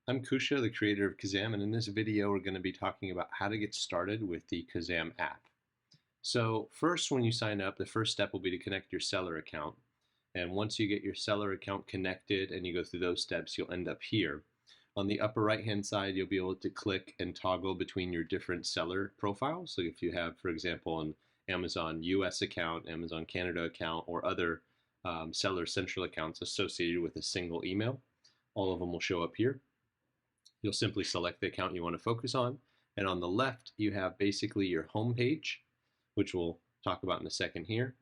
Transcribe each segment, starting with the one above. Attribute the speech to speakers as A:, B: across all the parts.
A: I'm Kusha, the creator of Kazam, and in this video we're going to be talking about how to get started with the Kazam app. So first, when you sign up, the first step will be to connect your seller account. And once you get your seller account connected and you go through those steps, you'll end up here. On the upper right-hand side, you'll be able to click and toggle between your different seller profiles. So if you have, for example, an Amazon US account, Amazon Canada account, or other seller central accounts associated with a single email, all of them will show up here. You'll simply select the account you want to focus on. And on the left, you have basically your home page, which we'll talk about in a second here.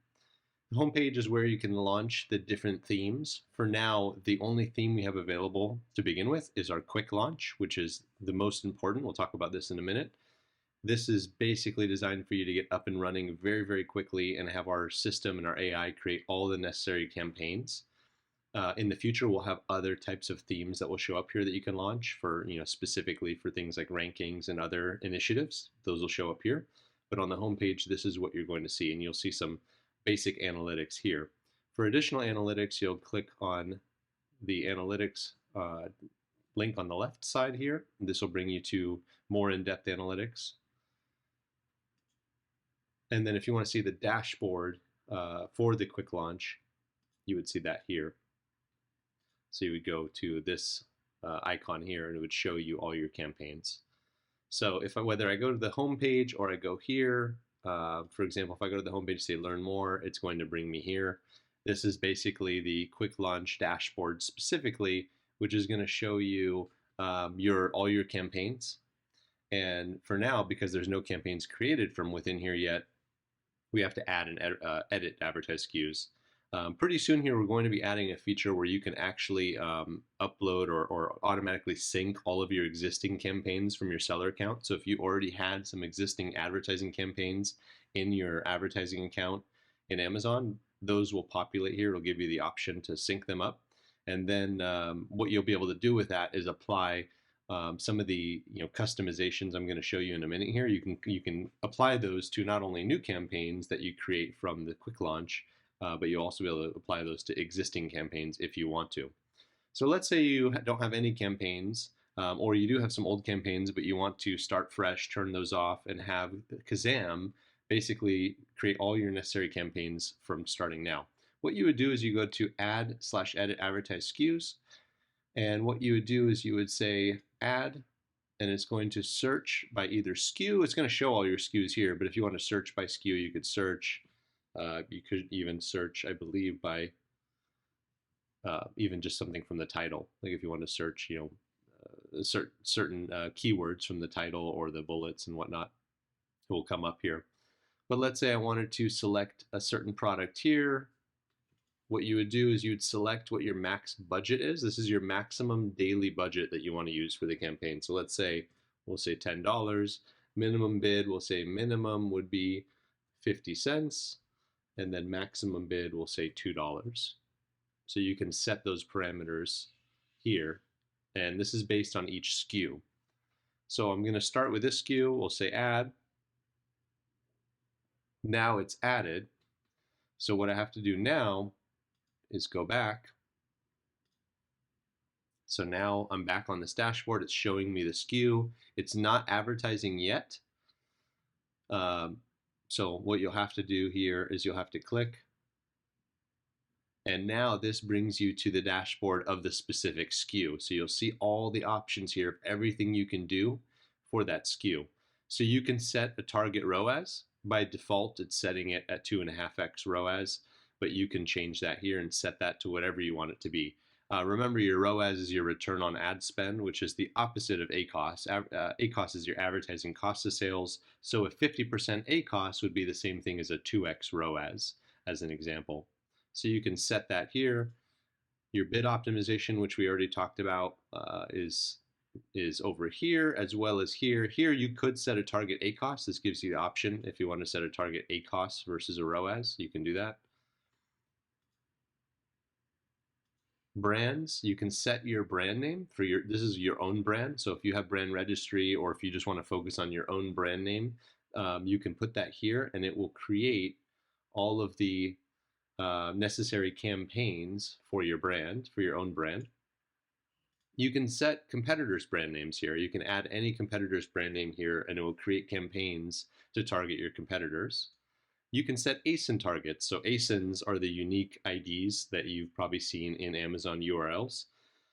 A: The home page is where you can launch the different themes. For now, the only theme we have available to begin with is our quick launch, which is the most important. We'll talk about this in a minute. This is basically designed for you to get up and running very, very quickly and have our system and our AI create all the necessary campaigns. In the future, we'll have other types of themes that will show up here that you can launch for, specifically for things like rankings and other initiatives. Those will show up here. But on the home page, this is what you're going to see, and you'll see some basic analytics here. For additional analytics, you'll click on the analytics link on the left side here. This will bring you to more in-depth analytics. And then if you want to see the dashboard for the quick launch, you would see that here. So you would go to this icon here and it would show you all your campaigns. So whether I go to the home page or I go here, for example, if I go to the home page, say learn more, it's going to bring me here. This is basically the quick launch dashboard specifically, which is going to show you all your campaigns. And for now, because there's no campaigns created from within here yet, we have to add and edit advertised SKUs. Pretty soon here, we're going to be adding a feature where you can actually upload or automatically sync all of your existing campaigns from your seller account. So if you already had some existing advertising campaigns in your advertising account in Amazon, those will populate here. It'll give you the option to sync them up. And then what you'll be able to do with that is apply some of the customizations I'm going to show you in a minute here. You can apply those to not only new campaigns that you create from the quick launch, but you'll also be able to apply those to existing campaigns if you want to. So let's say you don't have any campaigns, or you do have some old campaigns, but you want to start fresh, turn those off, and have Kazam basically create all your necessary campaigns from starting now. What you would do is you go to add/edit advertised SKUs, and what you would do is you would say add, and it's going to search by either SKU. It's going to show all your SKUs here, but if you want to search by SKU, you could search. You could even search, I believe, by even just something from the title. Like if you want to search, certain keywords from the title or the bullets and whatnot, it will come up here. But let's say I wanted to select a certain product here. What you would do is you would select what your max budget is. This is your maximum daily budget that you want to use for the campaign. So let's say, we'll say $10. Minimum bid, we'll say minimum would be 50 cents. And then maximum bid will say $2. So you can set those parameters here, and this is based on each SKU. So I'm going to start with this SKU. We'll say add. Now it's added. So what I have to do now is go back. So now I'm back on this dashboard. It's showing me the SKU. It's not advertising yet. So what you'll have to do here is you'll have to click, and now this brings you to the dashboard of the specific SKU. So you'll see all the options here of everything you can do for that SKU. So you can set a target ROAS. By default, it's setting it at 2.5x ROAS, but you can change that here and set that to whatever you want it to be. Remember, your ROAS is your return on ad spend, which is the opposite of ACOS. ACOS is your advertising cost of sales. So a 50% ACOS would be the same thing as a 2x ROAS, as an example. So you can set that here. Your bid optimization, which we already talked about, is over here as well as here. Here you could set a target ACOS. This gives you the option if you want to set a target ACOS versus a ROAS. You can do that. Brands, you can set your brand name for this is your own brand. So if you have brand registry, or if you just want to focus on your own brand name, you can put that here and it will create all of the necessary campaigns for your brand, for your own brand. You can set competitors' brand names here. You can add any competitor's brand name here, and it will create campaigns to target your competitors. You can set ASIN targets. So ASINs are the unique IDs that you've probably seen in Amazon URLs.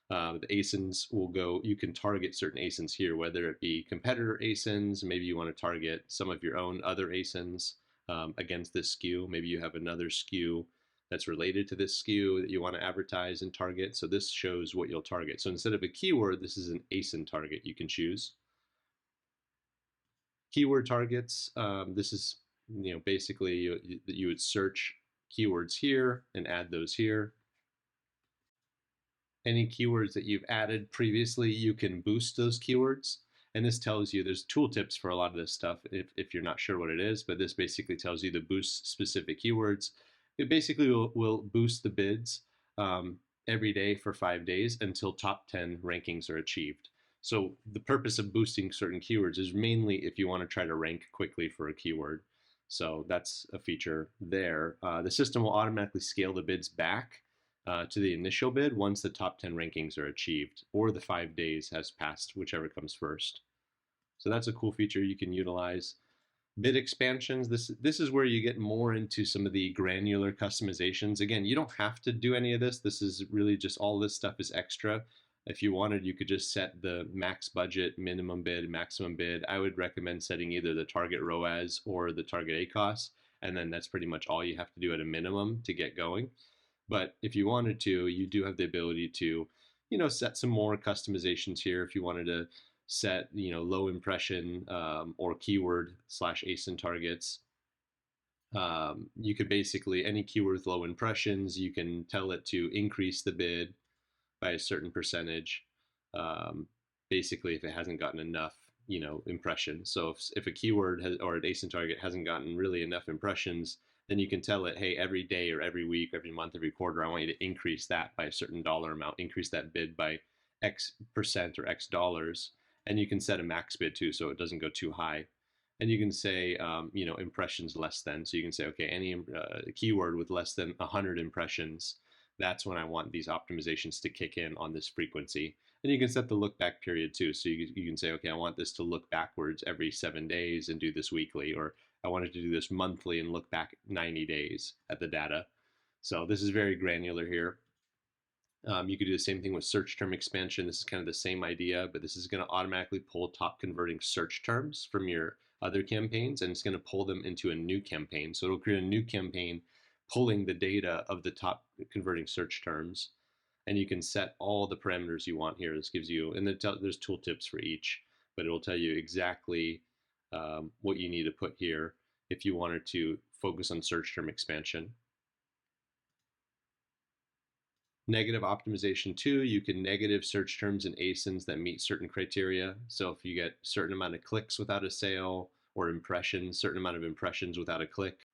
A: The ASINs will go, you can target certain ASINs here, whether it be competitor ASINs, maybe you want to target some of your own other ASINs against this SKU. Maybe you have another SKU that's related to this SKU that you want to advertise and target. So this shows what you'll target. So instead of a keyword, this is an ASIN target you can choose. Keyword targets, this is basically you would search keywords here and add those here. Any keywords that you've added previously, you can boost those keywords. And this tells you, there's tooltips for a lot of this stuff if you're not sure what it is, but this basically tells you to boost specific keywords. It basically will boost the bids every day for 5 days until top 10 rankings are achieved. So the purpose of boosting certain keywords is mainly if you want to try to rank quickly for a keyword. So that's a feature there. The system will automatically scale the bids back to the initial bid once the top 10 rankings are achieved or the 5 days has passed, whichever comes first. So that's a cool feature you can utilize. Bid expansions, this is where you get more into some of the granular customizations. Again, you don't have to do any of this. This is really just all this stuff is extra. If you wanted, you could just set the max budget, minimum bid, maximum bid. I would recommend setting either the target ROAS or the target ACoS, and then that's pretty much all you have to do at a minimum to get going. But if you wanted to, you do have the ability to, set some more customizations here. If you wanted to set, low impression or keyword / ASIN targets, you could basically, any keyword with low impressions, you can tell it to increase the bid by a certain percentage. Basically, if it hasn't gotten enough, impressions. So if a keyword or an ASIN target hasn't gotten really enough impressions, then you can tell it, hey, every day or every week, every month, every quarter, I want you to increase that by a certain dollar amount, increase that bid by X percent or X dollars. And you can set a max bid too, so it doesn't go too high. And you can say, impressions less than. So you can say, okay, any keyword with less than 100 impressions, that's when I want these optimizations to kick in on this frequency. And you can set the look back period too. So you can say, okay, I want this to look backwards every 7 days and do this weekly, or I wanted to do this monthly and look back 90 days at the data. So this is very granular here. You could do the same thing with search term expansion. This is kind of the same idea, but this is going to automatically pull top converting search terms from your other campaigns, and it's going to pull them into a new campaign. So it'll create a new campaign pulling the data of the top converting search terms, and you can set all the parameters you want here. This gives you, and there's tooltips for each, but it will tell you exactly what you need to put here if you wanted to focus on search term expansion. Negative optimization 2, you can negative search terms and ASINs that meet certain criteria. So if you get a certain amount of clicks without a sale, or impressions, certain amount of impressions without a click.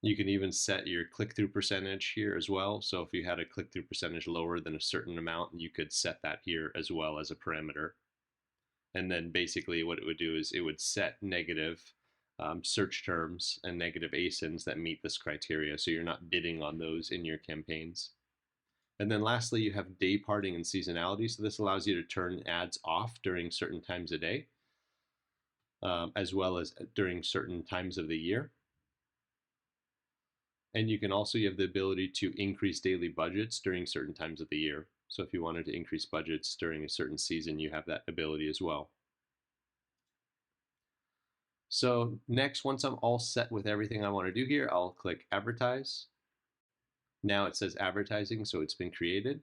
A: You can even set your click-through percentage here as well. So if you had a click-through percentage lower than a certain amount, you could set that here as well as a parameter. And then basically what it would do is it would set negative search terms and negative ASINs that meet this criteria. So you're not bidding on those in your campaigns. And then lastly, you have day parting and seasonality. So this allows you to turn ads off during certain times of day, as well as during certain times of the year. And you have the ability to increase daily budgets during certain times of the year. So if you wanted to increase budgets during a certain season, you have that ability as well. So next, once I'm all set with everything I want to do here, I'll click advertise. Now it says advertising, so it's been created.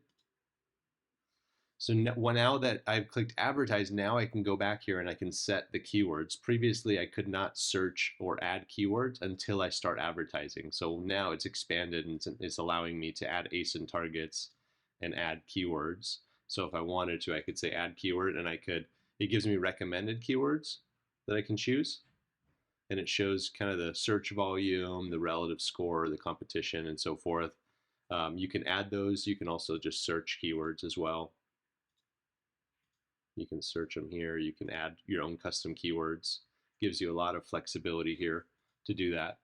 A: So now that I've clicked advertise, now I can go back here and I can set the keywords. Previously, I could not search or add keywords until I start advertising. So now it's expanded and it's allowing me to add ASIN targets and add keywords. So if I wanted to, I could say add keyword, and it gives me recommended keywords that I can choose. And it shows kind of the search volume, the relative score, the competition, and so forth. You can add those. You can also just search keywords as well. You can search them here. You can add your own custom keywords. Gives you a lot of flexibility here to do that.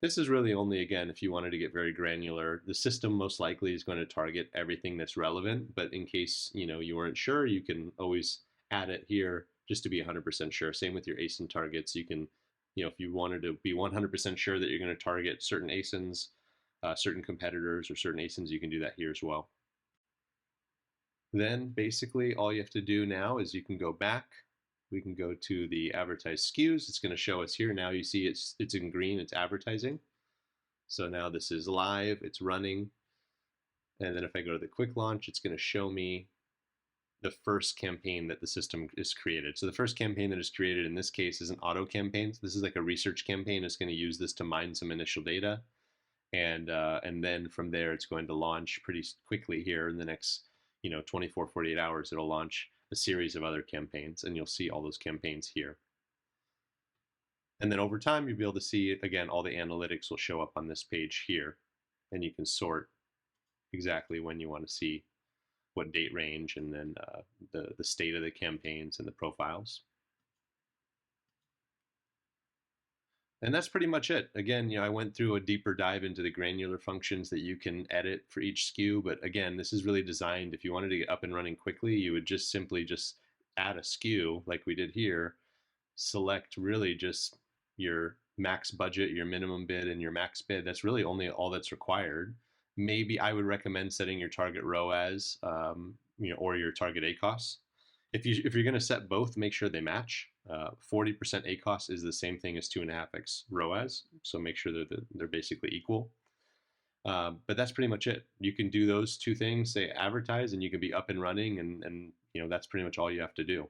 A: This is really only, again, if you wanted to get very granular. The system most likely is going to target everything that's relevant, but in case you weren't sure, you can always add it here just to be 100% sure. Same with your ASIN targets. You can, if you wanted to be 100% sure that you're going to target certain ASINs, certain competitors, or certain ASINs, you can do that here as well. Then basically all you have to do now is you can go back. We can go to the advertised SKUs. It's going to show us here. Now you see it's in green, it's advertising. So now this is live, it's running. And then if I go to the quick launch, it's going to show me the first campaign that the system is created. So the first campaign that is created in this case is an auto campaign. So this is like a research campaign. It's going to use this to mine some initial data. And then from there, it's going to launch pretty quickly here in the next 24, 48 hours. It'll launch a series of other campaigns, and you'll see all those campaigns here. And then over time, you'll be able to see, again, all the analytics will show up on this page here, and you can sort exactly when you want to see what date range, and then the state of the campaigns and the profiles. And that's pretty much it. Again, I went through a deeper dive into the granular functions that you can edit for each SKU. But again, this is really designed, if you wanted to get up and running quickly, you would just simply add a SKU like we did here, select really just your max budget, your minimum bid, and your max bid. That's really only all that's required. Maybe I would recommend setting your target ROAS, or your target ACOS. If you're going to set both, make sure they match. 40% ACOS is the same thing as 2.5x ROAS, so make sure that they're basically equal. But that's pretty much it. You can do those two things, say advertise, and you can be up and running, and that's pretty much all you have to do.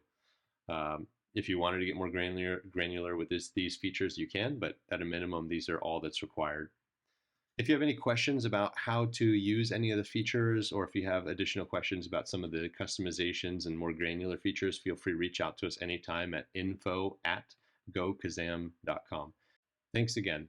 A: If you wanted to get more granular with these features, you can, but at a minimum, these are all that's required. If you have any questions about how to use any of the features, or if you have additional questions about some of the customizations and more granular features, feel free to reach out to us anytime at info@gokazam.com. Thanks again.